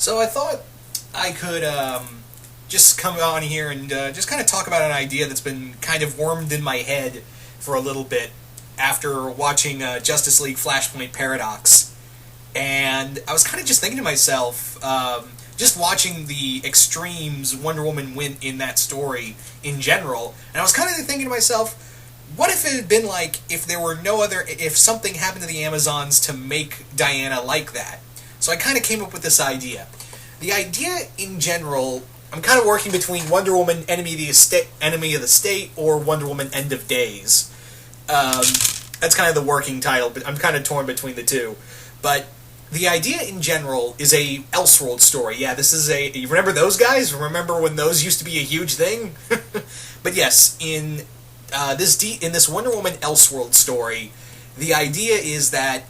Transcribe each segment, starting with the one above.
So I thought I could just come on here and just kind of talk about an idea that's been kind of wormed in my head for a little bit after watching Justice League Flashpoint Paradox. And I was kind of just thinking to myself, just watching the extremes Wonder Woman went in that story in general, and I was kind of thinking to myself, what if it had been like if there were no other, if something happened to the Amazons to make Diana like that? So I kind of came up with this idea. The idea in general, I'm kind of working between Wonder Woman Enemy of the State or Wonder Woman End of Days. That's kind of the working title, but I'm kind of torn between the two. But the idea in general is a Elseworlds story. Yeah, this is you remember those guys? Remember when those used to be a huge thing? But yes, in this Wonder Woman Elseworlds story, the idea is that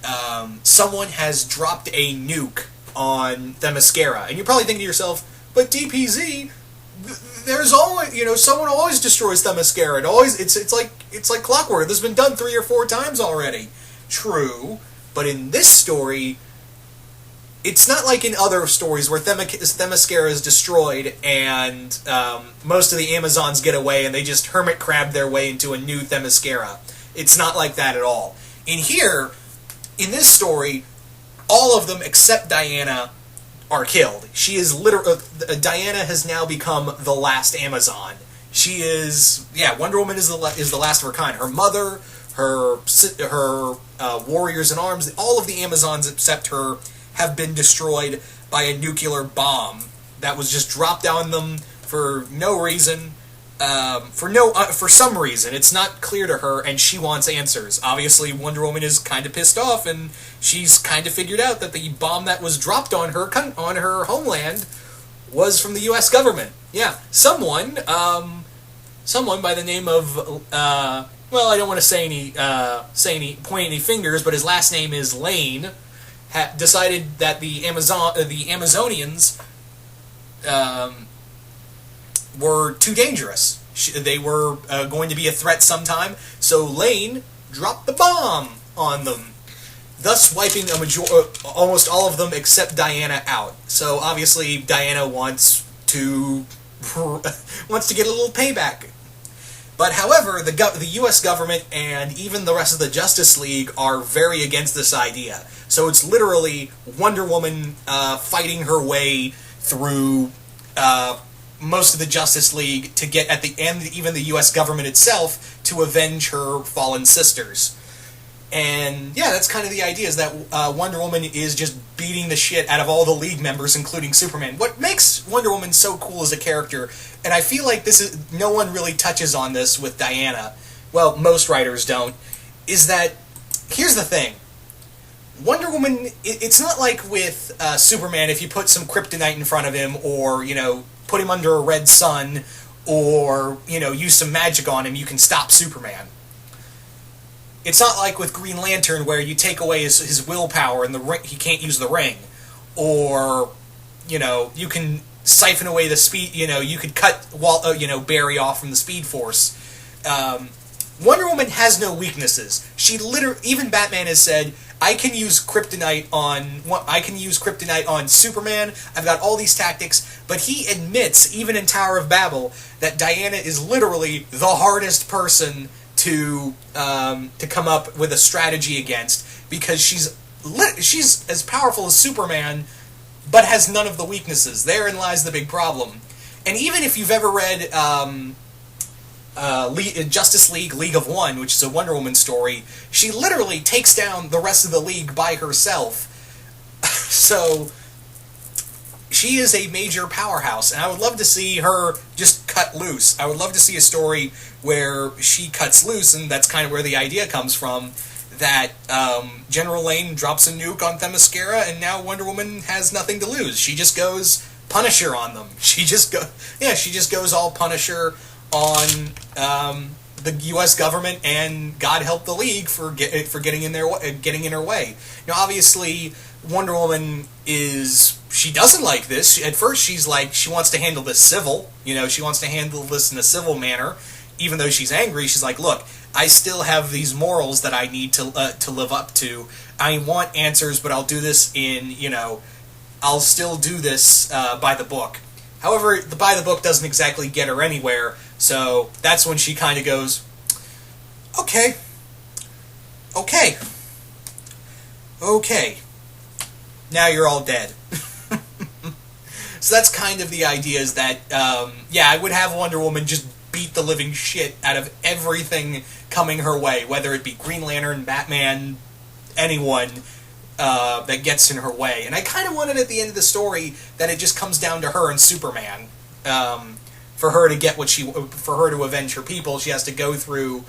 someone has dropped a nuke on Themyscira, and you're probably thinking to yourself, but DPZ, there's always, someone always destroys Themyscira. It's like clockwork. This has been done 3 or 4 times already. True, but in this story, it's not like in other stories where Themyscira is destroyed and most of the Amazons get away and they just hermit crab their way into a new Themyscira. It's not like that at all. In here, in this story, all of them except Diana are killed. She is Diana has now become the last Amazon. She is, Wonder Woman is the last of her kind. Her mother, her warriors in arms, all of the Amazons except her have been destroyed by a nuclear bomb that was just dropped on them for no reason. For some reason. It's not clear to her, and she wants answers. Obviously, Wonder Woman is kind of pissed off, and she's kind of figured out that the bomb that was dropped on her homeland was from the U.S. government. Yeah, someone by the name of I don't want to point any fingers, but his last name is Lane, decided that the Amazonians were too dangerous. They were going to be a threat sometime, so Lane dropped the bomb on them, thus wiping almost all of them except Diana out. So obviously Diana wants to get a little payback. But however, the U.S. government and even the rest of the Justice League are very against this idea. So it's literally Wonder Woman fighting her way through most of the Justice League to get at the end, even the U.S. government itself, to avenge her fallen sisters. And yeah, that's kind of the idea, is that Wonder Woman is just beating the shit out of all the League members, including Superman. What makes Wonder Woman so cool as a character, and I feel like no one really touches on this with Diana, well, most writers don't, is that, here's the thing, Wonder Woman, it's not like with Superman, if you put some kryptonite in front of him, or, put him under a red sun, or, use some magic on him, you can stop Superman. It's not like with Green Lantern, where you take away his willpower and he can't use the ring. Or, you can siphon away the speed, you could cut Barry off from the Speed Force. Wonder Woman has no weaknesses. Even Batman has said, I can use kryptonite on Superman. I've got all these tactics, but he admits, even in Tower of Babel, that Diana is literally the hardest person to come up with a strategy against, because she's as powerful as Superman, but has none of the weaknesses. Therein lies the big problem. And even if you've ever read Justice League League of One, which is a Wonder Woman story, she literally takes down the rest of the League by herself. So she is a major powerhouse, and I would love to see her just cut loose. I would love to see a story where she cuts loose, and that's kind of where the idea comes from, that General Lane drops a nuke on Themyscira, and now Wonder Woman has nothing to lose. She just goes Punisher on them. She just goes all Punisher on the U.S. government, and God help the League for getting in her way. Now, obviously, Wonder Woman she doesn't like this. At first, she's like, she wants to handle this civil. She wants to handle this in a civil manner. Even though she's angry, she's like, look, I still have these morals that I need to live up to. I want answers, but I'll do this in, I'll still do this by the book. However, the by the book doesn't exactly get her anywhere, so that's when she kind of goes, okay, okay, okay, now you're all dead. So that's kind of the idea, is that, yeah, I would have Wonder Woman just beat the living shit out of everything coming her way, whether it be Green Lantern, Batman, anyone that gets in her way. And I kind of wanted at the end of the story that it just comes down to her and Superman. For her to get for her to avenge her people, she has to go through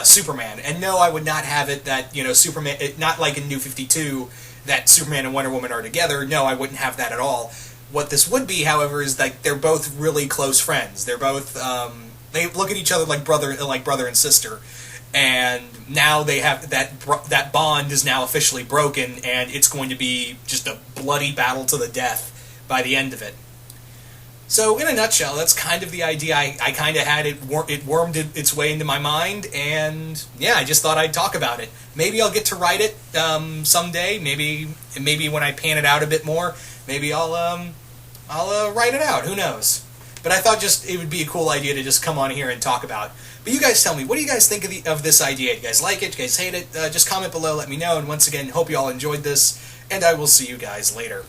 Superman. And no, I would not have it that, Superman, not like in New 52, that Superman and Wonder Woman are together. No, I wouldn't have that at all. What this would be, however, is that they're both really close friends. They're both, they look at each other like brother and sister. And now they have that bond is now officially broken, and it's going to be just a bloody battle to the death by the end of it. So, in a nutshell, that's kind of the idea. I kind of had it wormed its way into my mind, and yeah, I just thought I'd talk about it. Maybe I'll get to write it someday. Maybe when I pan it out a bit more, maybe I'll write it out. Who knows? But I thought it would be a cool idea to just come on here and talk about. But you guys tell me, what do you guys think of this idea? Do you guys like it? Do you guys hate it? Just comment below, let me know. And once again, hope you all enjoyed this, and I will see you guys later.